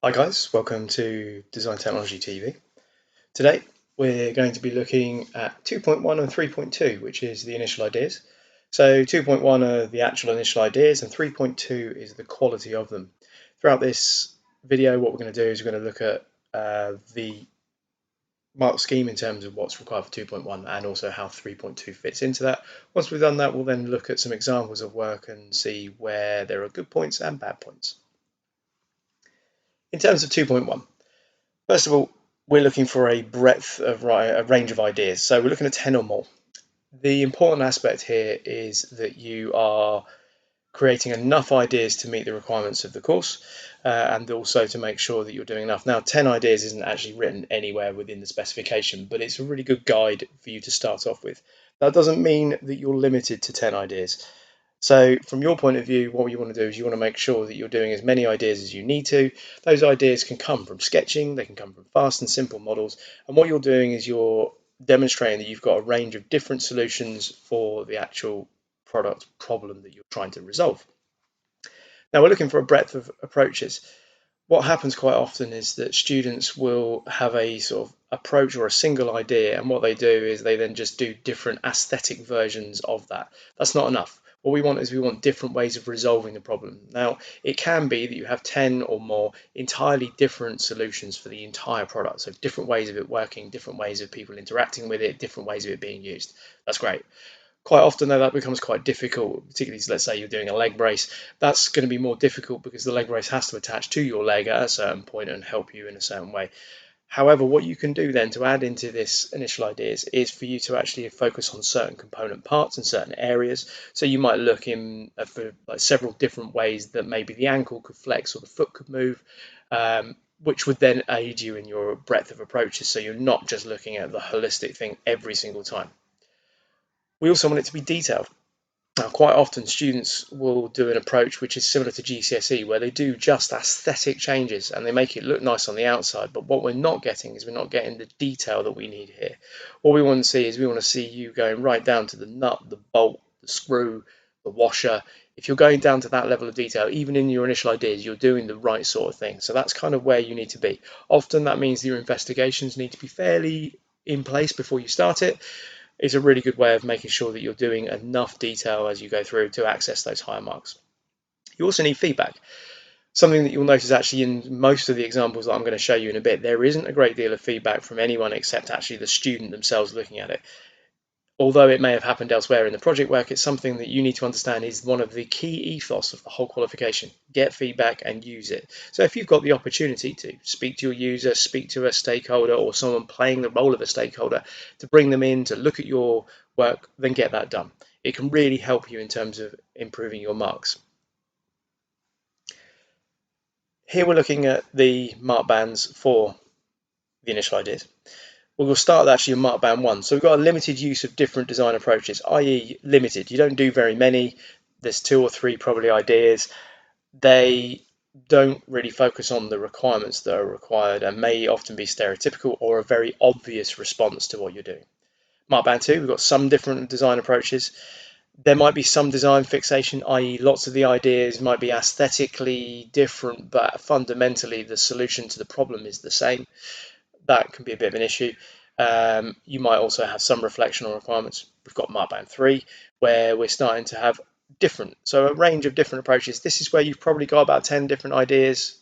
Hi guys, welcome to Design Technology TV. Today we're going to be looking at 2.1 and 3.2, which is the initial ideas. So 2.1 are the actual initial ideas and 3.2 is the quality of them. Throughout this video what we're going to do is we're going to look at the mark scheme in terms of what's required for 2.1 and also how 3.2 fits into that. Once we've done that, we'll then look at some examples of work and see where there are good points and bad points. In terms of 2.1, first of all, we're looking for a range of ideas. So we're looking at 10 or more. The important aspect here is that you are creating enough ideas to meet the requirements of the course and also to make sure that you're doing enough. Now, 10 ideas isn't actually written anywhere within the specification, but it's a really good guide for you to start off with. That doesn't mean that you're limited to 10 ideas. So from your point of view, what you want to do is you want to make sure that you're doing as many ideas as you need to. Those ideas can come from sketching, they can come from fast and simple models. And what you're doing is you're demonstrating that you've got a range of different solutions for the actual product problem that you're trying to resolve. Now we're looking for a breadth of approaches. What happens quite often is that students will have a sort of approach or a single idea, and what they do is they then just do different aesthetic versions of that. That's not enough. What we want different ways of resolving the problem. Now, it can be that you have 10 or more entirely different solutions for the entire product. So different ways of it working, different ways of people interacting with it, different ways of it being used. That's great. Quite often, though, that becomes quite difficult, particularly let's say you're doing a leg brace. That's going to be more difficult because the leg brace has to attach to your leg at a certain point and help you in a certain way. However, what you can do then to add into this initial ideas is for you to actually focus on certain component parts and certain areas. So you might look in for like several different ways that maybe the ankle could flex or the foot could move, which would then aid you in your breadth of approaches. So you're not just looking at the holistic thing every single time. We also want it to be detailed. Now, quite often students will do an approach which is similar to GCSE, where they do just aesthetic changes and they make it look nice on the outside, but what we're not getting is we're not getting the detail that we need here. What we want to see is we want to see you going right down to the nut, the bolt, the screw, the washer. If you're going down to that level of detail, even in your initial ideas, you're doing the right sort of thing. So that's kind of where you need to be. Often that means your investigations need to be fairly in place before you start it. Is a really good way of making sure that you're doing enough detail as you go through to access those higher marks. You also need feedback. Something that you'll notice actually in most of the examples that I'm going to show you in a bit, there isn't a great deal of feedback from anyone except actually the student themselves looking at it. Although it may have happened elsewhere in the project work, it's something that you need to understand is one of the key ethos of the whole qualification. Get feedback and use it. So if you've got the opportunity to speak to your user, speak to a stakeholder or someone playing the role of a stakeholder, to bring them in to look at your work, then get that done. It can really help you in terms of improving your marks. Here we're looking at the mark bands for the initial ideas. We'll start actually on mark band 1. So we've got a limited use of different design approaches, i.e. limited. You don't do very many. There's 2 or 3 probably ideas. They don't really focus on the requirements that are required and may often be stereotypical or a very obvious response to what you're doing. Mark band 2, we've got some different design approaches. There might be some design fixation, i.e. lots of the ideas might be aesthetically different, but fundamentally the solution to the problem is the same. That can be a bit of an issue. You might also have some reflection on requirements. We've got mark band 3, where we're starting to have so a range of different approaches. This is where you've probably got about 10 different ideas.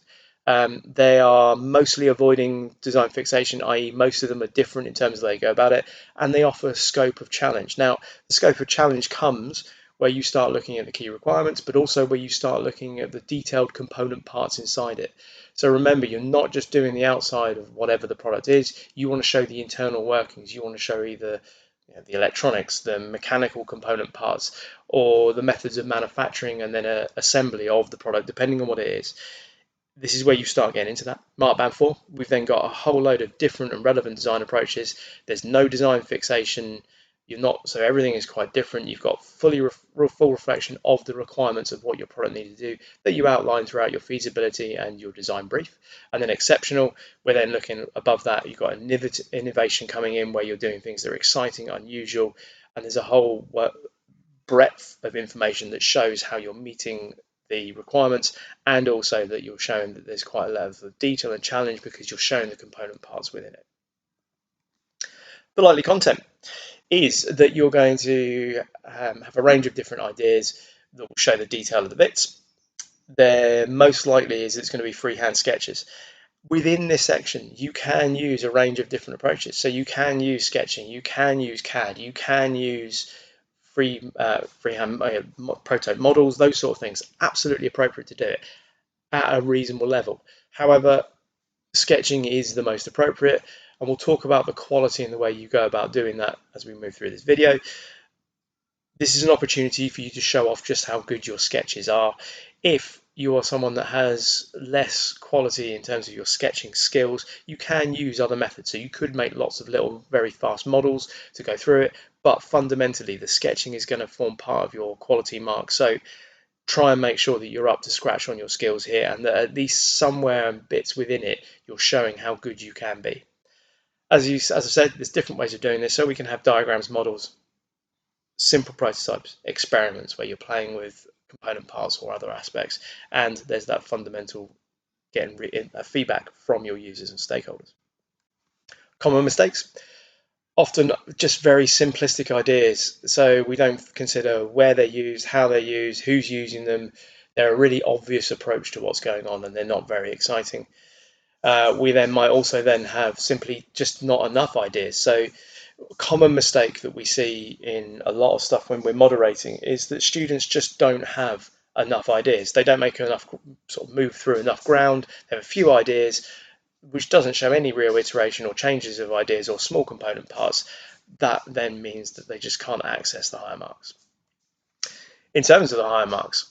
They are mostly avoiding design fixation, i.e. most of them are different in terms of how they go about it, and they offer scope of challenge. Now, the scope of challenge comes where you start looking at the key requirements, but also where you start looking at the detailed component parts inside it. So remember, you're not just doing the outside of whatever the product is, you want to show the internal workings, you want to show either the electronics, the mechanical component parts, or the methods of manufacturing and then assembly of the product, depending on what it is. This is where you start getting into that. Mark band 4, we've then got a whole load of different and relevant design approaches. There's no design fixation. So everything is quite different. You've got full reflection of the requirements of what your product needs to do that you outline throughout your feasibility and your design brief. And then exceptional, we're then looking above that. You've got innovation coming in where you're doing things that are exciting, unusual, and there's a whole breadth of information that shows how you're meeting the requirements, and also that you're showing that there's quite a level of detail and challenge because you're showing the component parts within it. The likely content is that you're going to have a range of different ideas that will show the detail of the bits. There most likely is it's going to be freehand sketches. Within this section, you can use a range of different approaches. So you can use sketching, you can use CAD, you can use freehand prototype models, those sort of things. Absolutely appropriate to do it at a reasonable level. However, sketching is the most appropriate, and we'll talk about the quality and the way you go about doing that as we move through this video. This is an opportunity for you to show off just how good your sketches are. If you are someone that has less quality in terms of your sketching skills, you can use other methods. So you could make lots of little very fast models to go through it, but fundamentally the sketching is going to form part of your quality mark. So try and make sure that you're up to scratch on your skills here, and that at least somewhere and bits within it you're showing how good you can be. As I said, there's different ways of doing this. So we can have diagrams, models, simple prototypes, experiments where you're playing with component parts or other aspects, and there's that fundamental getting feedback from your users and stakeholders. Common mistakes, often just very simplistic ideas, so we don't consider where they're used, how they're used, who's using them. They're a really obvious approach to what's going on, and they're not very exciting. We then might also then have simply just not enough ideas. So a common mistake that we see in a lot of stuff when we're moderating is that students just don't have enough ideas. They don't make enough, sort of move through enough ground. They have a few ideas, which doesn't show any real iteration or changes of ideas or small component parts. That then means that they just can't access the higher marks. In terms of the higher marks,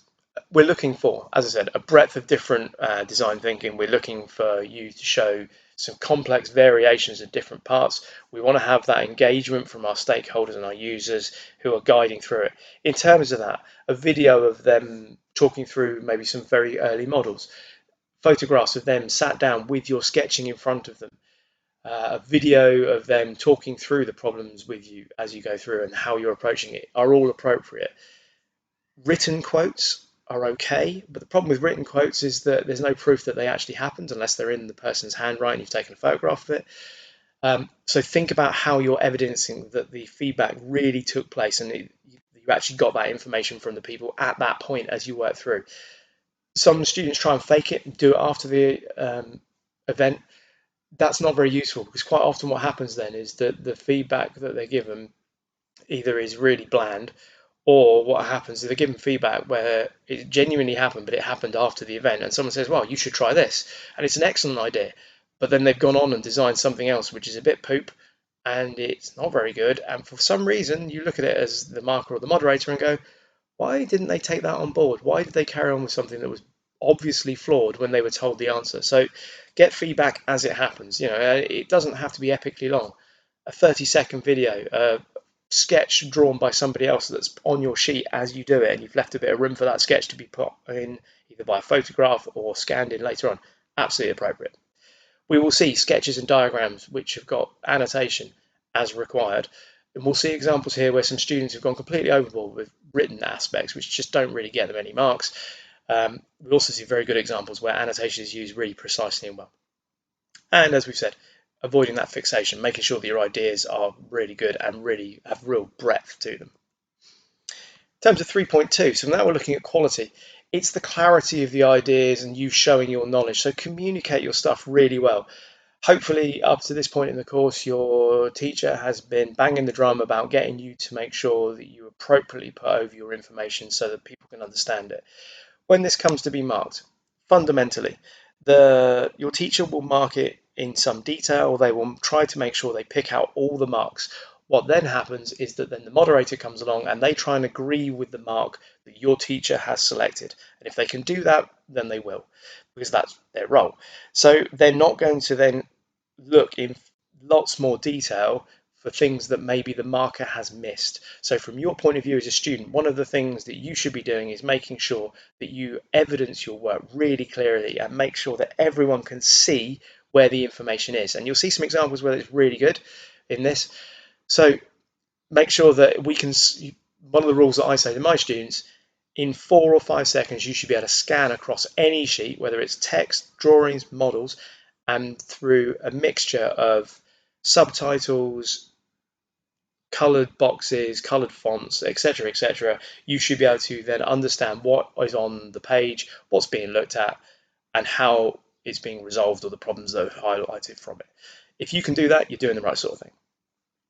we're looking for, as I said, a breadth of different design thinking. We're looking for you to show some complex variations of different parts. We want to have that engagement from our stakeholders and our users who are guiding through it. In terms of that, a video of them talking through maybe some very early models, photographs of them sat down with your sketching in front of them, a video of them talking through the problems with you as you go through and how you're approaching it are all appropriate. Written quotes are okay, but the problem with written quotes is that there's no proof that they actually happened unless they're in the person's handwriting, you've taken a photograph of it. So think about how you're evidencing that the feedback really took place and you actually got that information from the people at that point as you work through. Some students try and fake it and do it after the event. That's not very useful, because quite often what happens then is that the feedback that they're given either is really bland, or what happens is they're given feedback where it genuinely happened, but it happened after the event, and someone says, well, you should try this, and it's an excellent idea, but then they've gone on and designed something else which is a bit poop and it's not very good, and for some reason you look at it as the marker or the moderator and go, why didn't they take that on board? Why did they carry on with something that was obviously flawed when they were told the answer? So get feedback as it happens. It doesn't have to be epically long. A 30-second video, a sketch drawn by somebody else that's on your sheet as you do it, and you've left a bit of room for that sketch to be put in either by a photograph or scanned in later on. Absolutely appropriate. We will see sketches and diagrams which have got annotation as required. And we'll see examples here where some students have gone completely overboard with written aspects which just don't really get them any marks. We also see very good examples where annotation is used really precisely and well. And as we've said, avoiding that fixation, making sure that your ideas are really good and really have real breadth to them. In terms of 3.2, so now we're looking at quality. It's the clarity of the ideas and you showing your knowledge. So communicate your stuff really well. Hopefully up to this point in the course, your teacher has been banging the drum about getting you to make sure that you appropriately put over your information so that people can understand it. When this comes to be marked, fundamentally, your teacher will mark it in some detail. They will try to make sure they pick out all the marks. What then happens is that then the moderator comes along and they try and agree with the mark that your teacher has selected. And if they can do that, then they will, because that's their role. So they're not going to then look in lots more detail for things that maybe the marker has missed. So from your point of view as a student, one of the things that you should be doing is making sure that you evidence your work really clearly and make sure that everyone can see where the information is. And you'll see some examples where it's really good in this. So make sure that we can, one of the rules that I say to my students in 4 or 5 seconds, you should be able to scan across any sheet, whether it's text, drawings, models, and through a mixture of subtitles, coloured boxes, coloured fonts, etc., you should be able to then understand what is on the page, what's being looked at, and how it's being resolved, or the problems that are highlighted from it. If you can do that, you're doing the right sort of thing.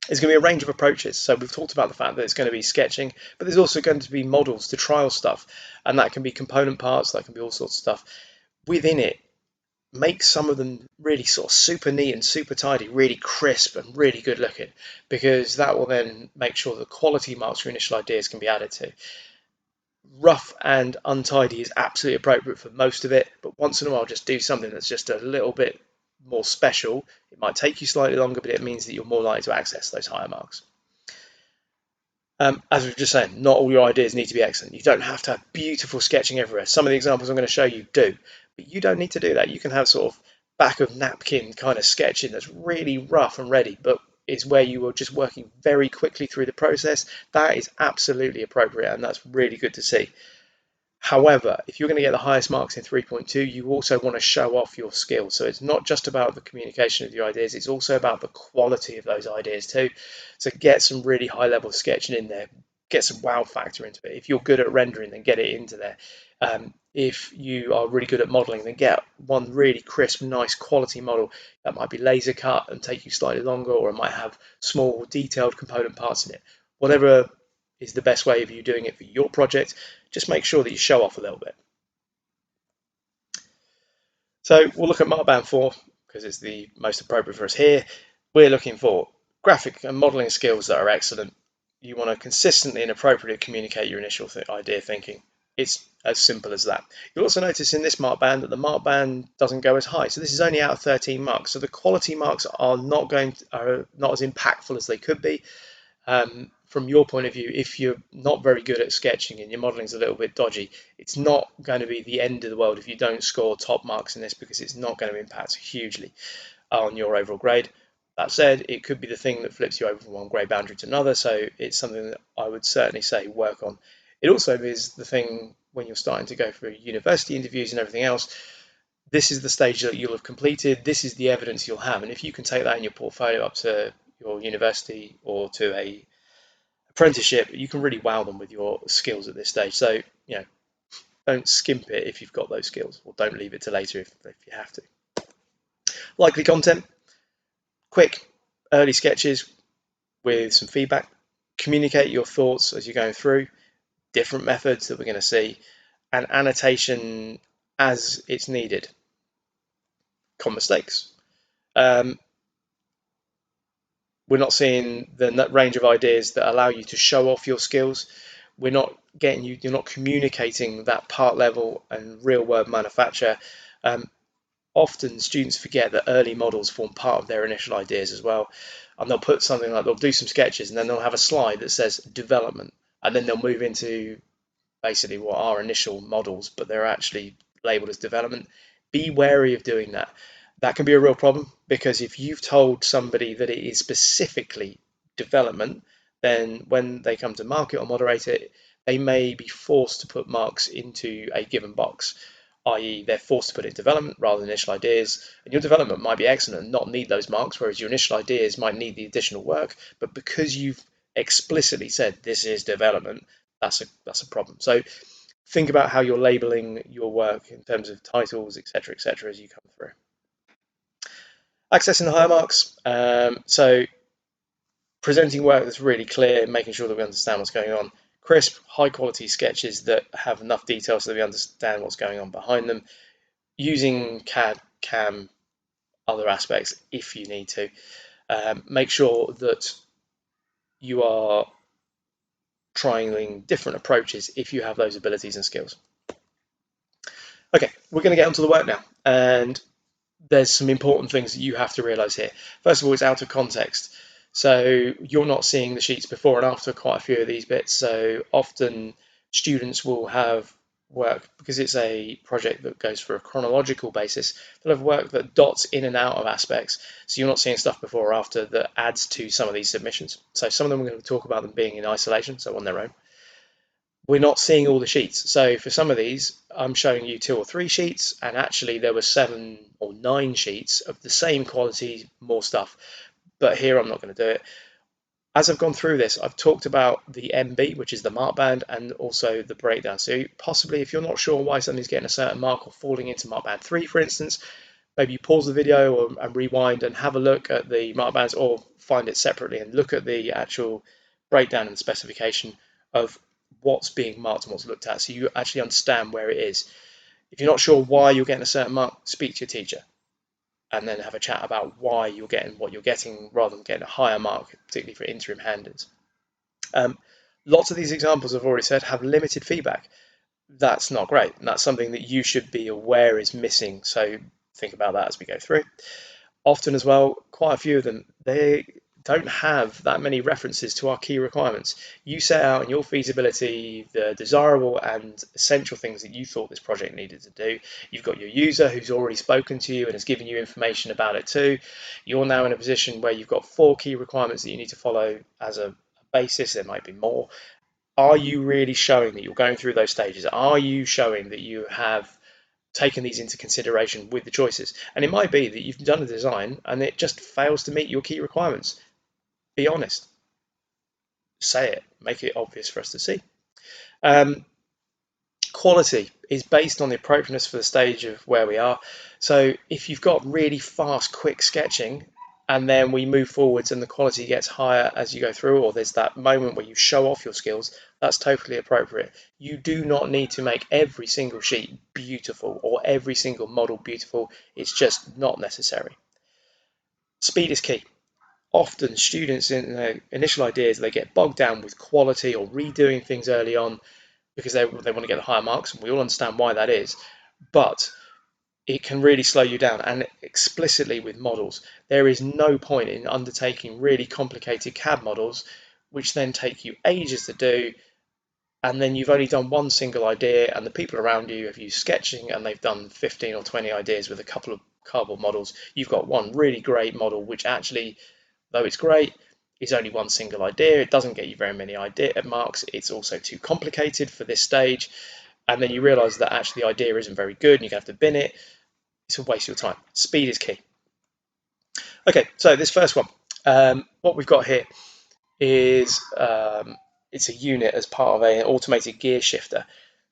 There's going to be a range of approaches. So we've talked about the fact that it's going to be sketching, but there's also going to be models to trial stuff, and that can be component parts, that can be all sorts of stuff. Within it, make some of them really sort of super neat and super tidy, really crisp and really good looking, because that will then make sure that quality marks for initial ideas can be added to. Rough and untidy is absolutely appropriate for most of it, but once in a while just do something that's just a little bit more special. It might take you slightly longer, but it means that you're more likely to access those higher marks. As we've just said, not all your ideas need to be excellent. You don't have to have beautiful sketching everywhere. Some of the examples I'm going to show you do, but you don't need to do that. You can have sort of back of napkin kind of sketching that's really rough and ready, but is where you are just working very quickly through the process. That is absolutely appropriate, and that's really good to see. However, if you're going to get the highest marks in 3.2, you also want to show off your skills. So it's not just about the communication of your ideas, it's also about the quality of those ideas too. So get some really high level sketching in there, get some wow factor into it. If you're good at rendering, then get it into there. If you are really good at modeling, then get one really crisp, nice quality model that might be laser cut and take you slightly longer, or it might have small detailed component parts in it. Whatever is the best way of you doing it for your project, just make sure that you show off a little bit. So we'll look at Markband 4 because it's the most appropriate for us here. We're looking for graphic and modeling skills that are excellent. You want to consistently and appropriately communicate your initial idea thinking. It's as simple as that. You'll also notice in this Markband that the Markband doesn't go as high. So this is only out of 13 marks. So the quality marks are not as impactful as they could be. From your point of view, if you're not very good at sketching and your modeling's a little bit dodgy, it's not going to be the end of the world if you don't score top marks in this, because it's not going to impact hugely on your overall grade. That said, it could be the thing that flips you over from one grade boundary to another, so it's something that I would certainly say work on. It also is the thing when you're starting to go for university interviews and everything else. This is the stage that you'll have completed, this is the evidence you'll have, and if you can take that in your portfolio up to your university or to a apprenticeship, you can really wow them with your skills at this stage. So, don't skimp it if you've got those skills, or don't leave it to later if you have to. Likely content, quick, early sketches with some feedback. Communicate your thoughts as you're going through, different methods that we're going to see, and annotation as it's needed. Common mistakes. We're not seeing the range of ideas that allow you to show off your skills. We're not getting you, you're not communicating that part level and real world manufacture. Often students forget that early models form part of their initial ideas as well. And they'll put something like, they'll do some sketches and then they'll have a slide that says development. And then they'll move into basically what are initial models, but they're actually labeled as development. Be wary of doing that. That can be a real problem, because if you've told somebody that it is specifically development, then when they come to mark it or moderate it, they may be forced to put marks into a given box, i.e. they're forced to put in development rather than initial ideas, and your development might be excellent and not need those marks, whereas your initial ideas might need the additional work, but because you've explicitly said this is development, that's a problem. So think about how you're labeling your work in terms of titles, etc., as you come through. Accessing the higher marks. So presenting work that's really clear, making sure that we understand what's going on. Crisp, high quality sketches that have enough detail so that we understand what's going on behind them. Using CAD, CAM, other aspects if you need to. Make sure that you are trying different approaches if you have those abilities and skills. Okay, we're going to get onto the work now, and there's some important things that you have to realize here. First of all, it's out of context. So you're not seeing the sheets before and after quite a few of these bits. So often students will have work, because it's a project that goes for a chronological basis, they'll have work that dots in and out of aspects. So you're not seeing stuff before or after that adds to some of these submissions. So some of them we're going to talk about them being in isolation, so on their own. we're not seeing all the sheets. So for some of these, I'm showing you 2 or 3 sheets, and actually there were 7 or 9 sheets of the same quality, more stuff. But here I'm not going to do it. As I've gone through this, I've talked about the MB, which is the mark band, and also the breakdown. So possibly if you're not sure why something's getting a certain mark or falling into mark band 3, for instance, maybe you pause the video and rewind and have a look at the mark bands, or find it separately and look at the actual breakdown and specification of what's being marked and what's looked at, so you actually understand where it is. If you're not sure why you're getting a certain mark, speak to your teacher and then have a chat about why you're getting what you're getting rather than getting a higher mark, particularly for interim handings. Lots of these examples I've already said have limited feedback. That's not great, and that's something that you should be aware is missing, so think about that as we go through. Often as well, quite a few of them, they don't have that many references to our key requirements. You set out in your feasibility the desirable and essential things that you thought this project needed to do. You've got your user who's already spoken to you and has given you information about it too. You're now in a position where you've got 4 key requirements that you need to follow as a basis. There might be more. Are you really showing that you're going through those stages? Are you showing that you have taken these into consideration with the choices? And it might be that you've done a design and it just fails to meet your key requirements. Be honest. Say it. Make it obvious for us to see. Quality is based on the appropriateness for the stage of where we are. So if you've got really fast, quick sketching, and then we move forwards and the quality gets higher as you go through, or there's that moment where you show off your skills, that's totally appropriate. You do not need to make every single sheet beautiful or every single model beautiful. It's just not necessary. Speed is key. Often students in their initial ideas, they get bogged down with quality or redoing things early on because they want to get the higher marks, and we all understand why that is. But it can really slow you down, and explicitly with models, there is no point in undertaking really complicated CAD models which then take you ages to do, and then you've only done one single idea and the people around you have used sketching and they've done 15 or 20 ideas with a couple of cardboard models. You've got one really great model which actually, though it's great, is only one single idea. It doesn't get you very many idea marks. It's also too complicated for this stage, and then you realize that actually the idea isn't very good and you have to bin it. It's a waste of your time. Speed is key. Okay, so this first one, what we've got here is it's a unit as part of an automated gear shifter.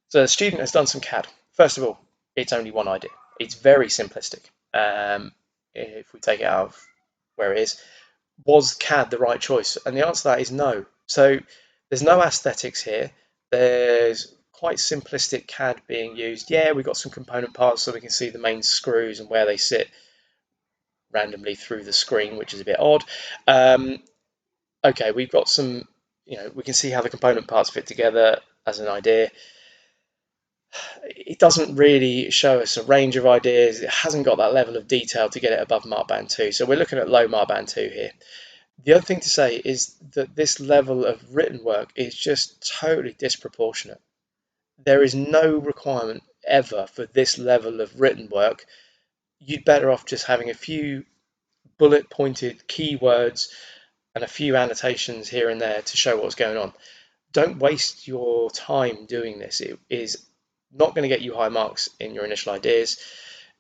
So the student has done some CAD. First of all, it's only one idea. It's very simplistic. If we take it out of where it is, was CAD the right choice? And the answer to that is no. So there's no aesthetics here. There's quite simplistic CAD being used. Yeah, we've got some component parts so we can see the main screws and where they sit randomly through the screen, which is a bit odd. Okay, we've got some, we can see how the component parts fit together as an idea. It doesn't really show us a range of ideas. It hasn't got that level of detail to get it above mark band 2. So we're looking at low mark band 2 here. The other thing to say is that this level of written work is just totally disproportionate. There is no requirement ever for this level of written work. You'd better off just having a few bullet pointed keywords and a few annotations here and there to show what's going on. Don't waste your time doing this. It is not going to get you high marks in your initial ideas.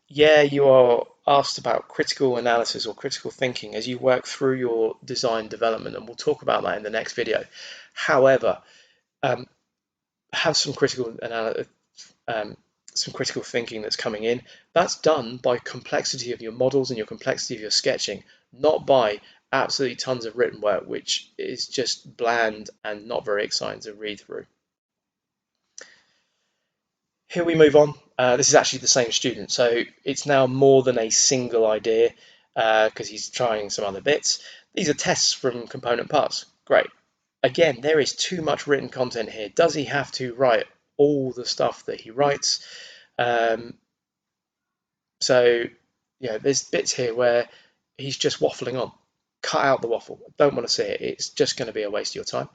Yeah, you are asked about critical analysis or critical thinking as you work through your design development, and we'll talk about that in the next video. However, have some critical thinking that's coming in. That's done by complexity of your models and your complexity of your sketching, not by absolutely tons of written work, which is just bland and not very exciting to read through. Here we move on. This is actually the same student, so it's now more than a single idea because he's trying some other bits. These are tests from component parts. Great. Again, there is too much written content here. Does he have to write all the stuff that he writes? So, there's bits here where he's just waffling on. Cut out the waffle. Don't want to see it. It's just going to be a waste of your time.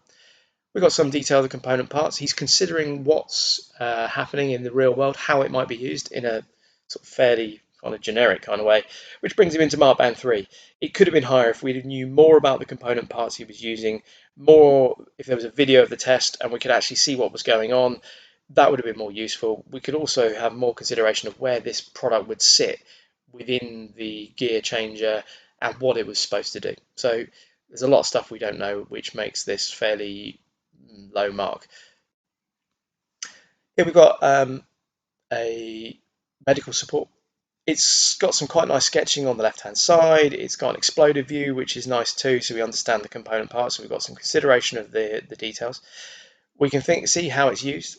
We've got some detail of the component parts. He's considering what's happening in the real world, how it might be used in a sort of fairly kind of generic kind of way, which brings him into mark band 3. It could have been higher if we knew more about the component parts he was using, more if there was a video of the test and we could actually see what was going on. That would have been more useful. We could also have more consideration of where this product would sit within the gear changer and what it was supposed to do. So there's a lot of stuff we don't know, which makes this fairly low mark. Here we've got a medical support. It's got some quite nice sketching on the left hand side. It's got an exploded view, which is nice too, so we understand the component parts. So we've got some consideration of the details. We can see how it's used.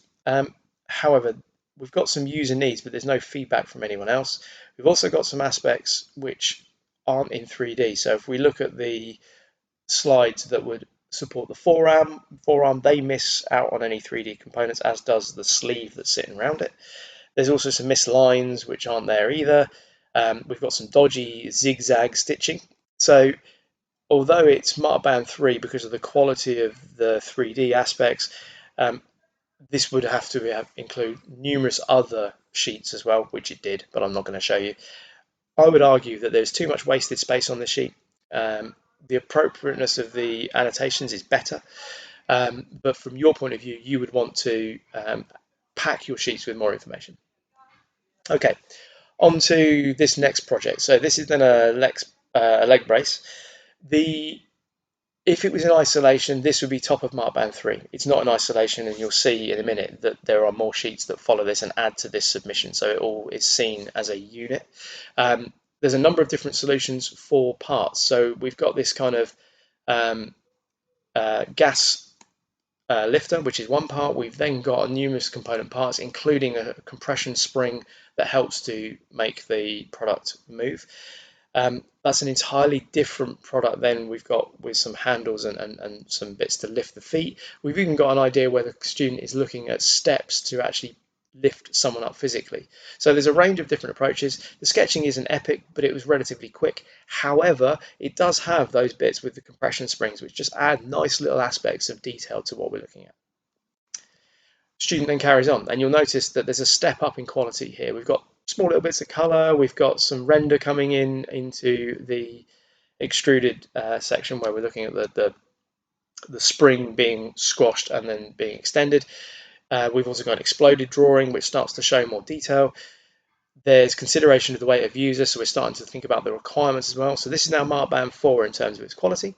However, we've got some user needs, but there's no feedback from anyone else. We've also got some aspects which aren't in 3D. So if we look at the slides that would support the forearm, they miss out on any 3D components, as does the sleeve that's sitting around it. There's also some missed lines which aren't there either. We've got some dodgy zigzag stitching. So although it's mark band 3 because of the quality of the 3D aspects, this would have to include numerous other sheets as well, which it did, but I'm not going to show you. I would argue that there's too much wasted space on this sheet. The appropriateness of the annotations is better, but from your point of view, you would want to pack your sheets with more information. Okay, on to this next project. So this is then a leg brace. If it was in isolation, this would be top of mark band 3. It's not in isolation, and you'll see in a minute that there are more sheets that follow this and add to this submission, so it all is seen as a unit. There's a number of different solutions for parts. So we've got this kind of gas lifter, which is one part. We've then got numerous component parts, including a compression spring that helps to make the product move. That's an entirely different product then we've got with some handles and some bits to lift the feet. We've even got an idea where the student is looking at steps to actually lift someone up physically. So there's a range of different approaches. The sketching isn't epic, but it was relatively quick. However, it does have those bits with the compression springs, which just add nice little aspects of detail to what we're looking at. Student then carries on, and you'll notice that there's a step up in quality here. We've got small little bits of color, we've got some render coming into the extruded section where we're looking at the spring being squashed and then being extended. We've also got an exploded drawing which starts to show more detail. There's consideration of the weight of user, so we're starting to think about the requirements as well. So this is now mark band 4 in terms of its quality.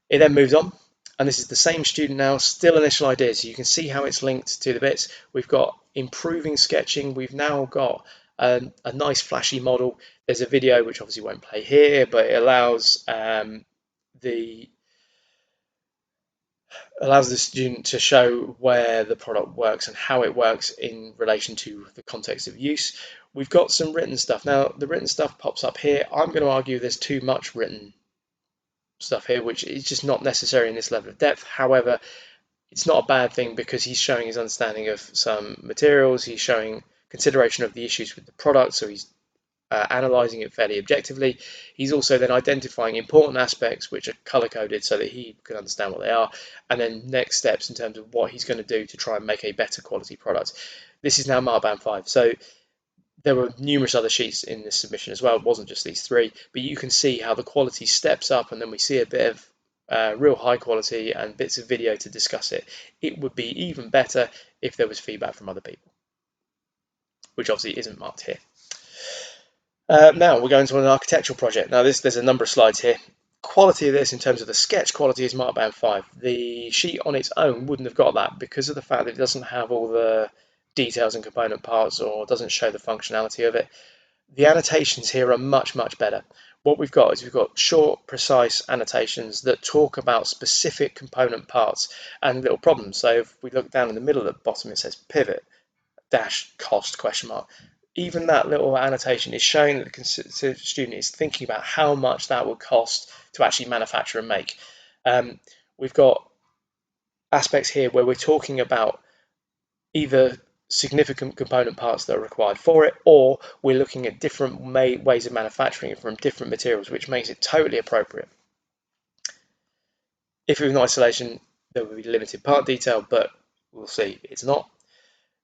It then moves on, and this is the same student now, still initial ideas. So you can see how it's linked to the bits. We've got improving sketching. We've now got a nice flashy model. There's a video which obviously won't play here, but it allows the student to show where the product works and how it works in relation to the context of use. We've got some written stuff. Now, the written stuff pops up here. I'm going to argue there's too much written stuff here, which is just not necessary in this level of depth. However, it's not a bad thing because he's showing his understanding of some materials. He's showing consideration of the issues with the product, so he's analysing it fairly objectively. He's also then identifying important aspects which are color-coded so that he can understand what they are, and then next steps in terms of what he's going to do to try and make a better quality product. This is now mark band 5. So there were numerous other sheets in this submission as well. It wasn't just these 3, but you can see how the quality steps up, and then we see a bit of real high quality and bits of video to discuss it. It would be even better if there was feedback from other people, which obviously isn't marked here. Now we're going to an architectural project. Now there's a number of slides here. Quality of this in terms of the sketch quality is mark band 5. The sheet on its own wouldn't have got that because of the fact that it doesn't have all the details and component parts or doesn't show the functionality of it. The annotations here are much better. What we've got is we've got short, precise annotations that talk about specific component parts and little problems. So if we look down in the middle at the bottom, it says pivot dash cost question mark. Even that little annotation is showing that the student is thinking about how much that will cost to actually manufacture and make. We've got aspects here where we're talking about either significant component parts that are required for it, or we're looking at different ways of manufacturing it from different materials, which makes it totally appropriate. If it was in isolation, there would be limited part detail, but we'll see it's not.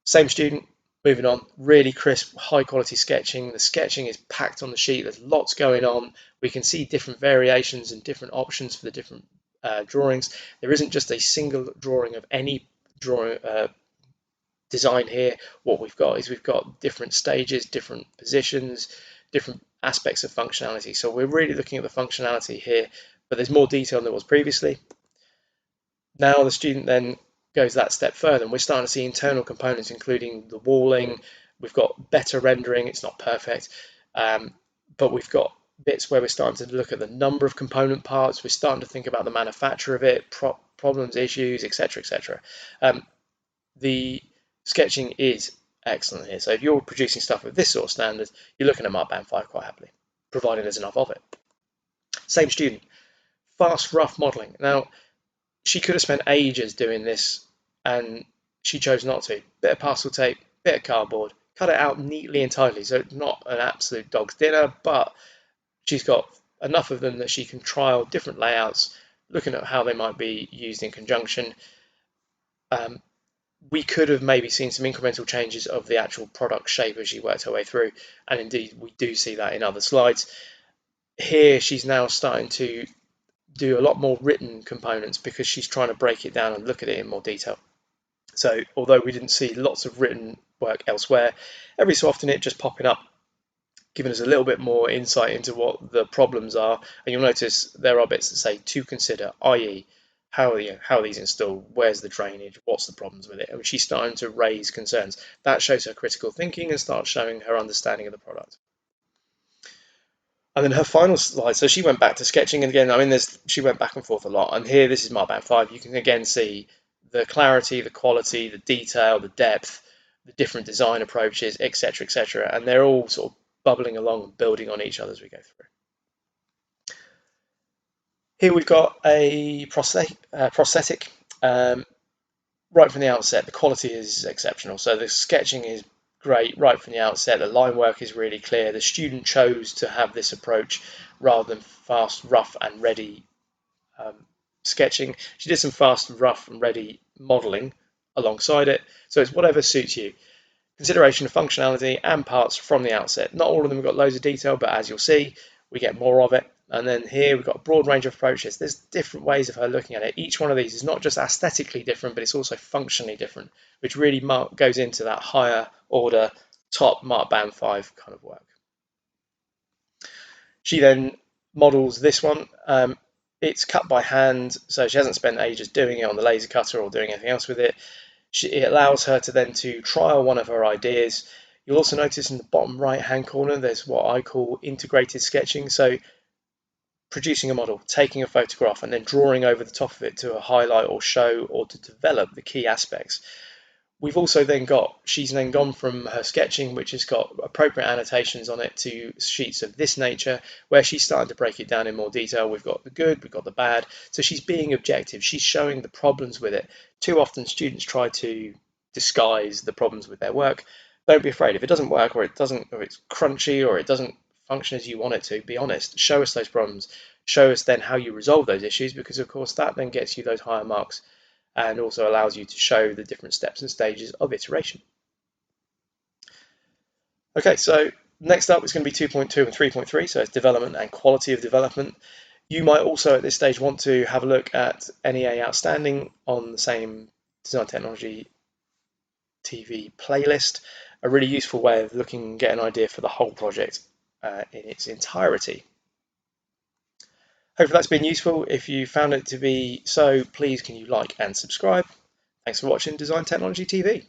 Same student, Moving on, really crisp, high quality sketching. The sketching is packed on the sheet. There's lots going on. We can see different variations and different options for the different drawings. There isn't just a single drawing of any drawing design here. What we've got is we've got different stages, different positions, different aspects of functionality. So we're really looking at the functionality here, but there's more detail than there was previously. Now the student then goes that step further, and we're starting to see internal components, including the walling. We've got better rendering. It's not perfect, but we've got bits where we're starting to look at the number of component parts. We're starting to think about the manufacture of it, problems, issues, etc., etc. The sketching is excellent here. So if you're producing stuff with this sort of standard, you're looking at Markband 5 quite happily, providing there's enough of it. Same student, fast, rough modelling. Now, she could have spent ages doing this, and she chose not to. Bit of parcel tape, bit of cardboard, cut it out neatly and tidily. So not an absolute dog's dinner, but she's got enough of them that she can trial different layouts, looking at how they might be used in conjunction. We could have maybe seen some incremental changes of the actual product shape as she worked her way through, and indeed we do see that in other slides. Here she's now starting to do a lot more written components because she's trying to break it down and look at it in more detail. So although we didn't see lots of written work elsewhere, every so often it just popping up, giving us a little bit more insight into what the problems are. And you'll notice there are bits that say to consider, i.e. how are these installed, where's the drainage, what's the problems with it, and she's starting to raise concerns. That shows her critical thinking and starts showing her understanding of the product. And then her final slide, so she went back to sketching, and again, I mean, she went back and forth a lot, and here, this is Markband 5, you can again see the clarity, the quality, the detail, the depth, the different design approaches, etc., etc., and they're all sort of bubbling along and building on each other as we go through. Here we've got a prosthetic. Right from the outset, the quality is exceptional. So the sketching is great right from the outset. The line work is really clear. The student chose to have this approach rather than fast, rough and ready sketching. She did some fast, rough and ready modelling alongside it. So it's whatever suits you. Consideration of functionality and parts from the outset. Not all of them have got loads of detail, but as you'll see, we get more of it. And then here we've got a broad range of approaches. There's different ways of her looking at it. Each one of these is not just aesthetically different, but it's also functionally different, which really goes into that higher order, top Markband 5 kind of work. She then models this one. It's cut by hand, so she hasn't spent ages doing it on the laser cutter or doing anything else with it. It allows her to then trial one of her ideas. You'll also notice in the bottom right hand corner there's what I call integrated sketching. So producing a model, taking a photograph and then drawing over the top of it to highlight or show or to develop the key aspects. We've also then she's then gone from her sketching, which has got appropriate annotations on it, to sheets of this nature, where she's starting to break it down in more detail. We've got the good, we've got the bad. So she's being objective. She's showing the problems with it. Too often students try to disguise the problems with their work. Don't be afraid. If it doesn't work, or it's crunchy, or it doesn't function as you want it to, be honest. Show us those problems. Show us then how you resolve those issues, because of course that then gets you those higher marks and also allows you to show the different steps and stages of iteration. Okay, so next up is going to be 2.2 and 3.3, so it's development and quality of development. You might also at this stage want to have a look at NEA Outstanding on the same Design Technology TV playlist, a really useful way of looking and get an idea for the whole project in its entirety. Hopefully that's been useful. If you found it to be so, please can you like and subscribe. Thanks for watching Design Technology TV.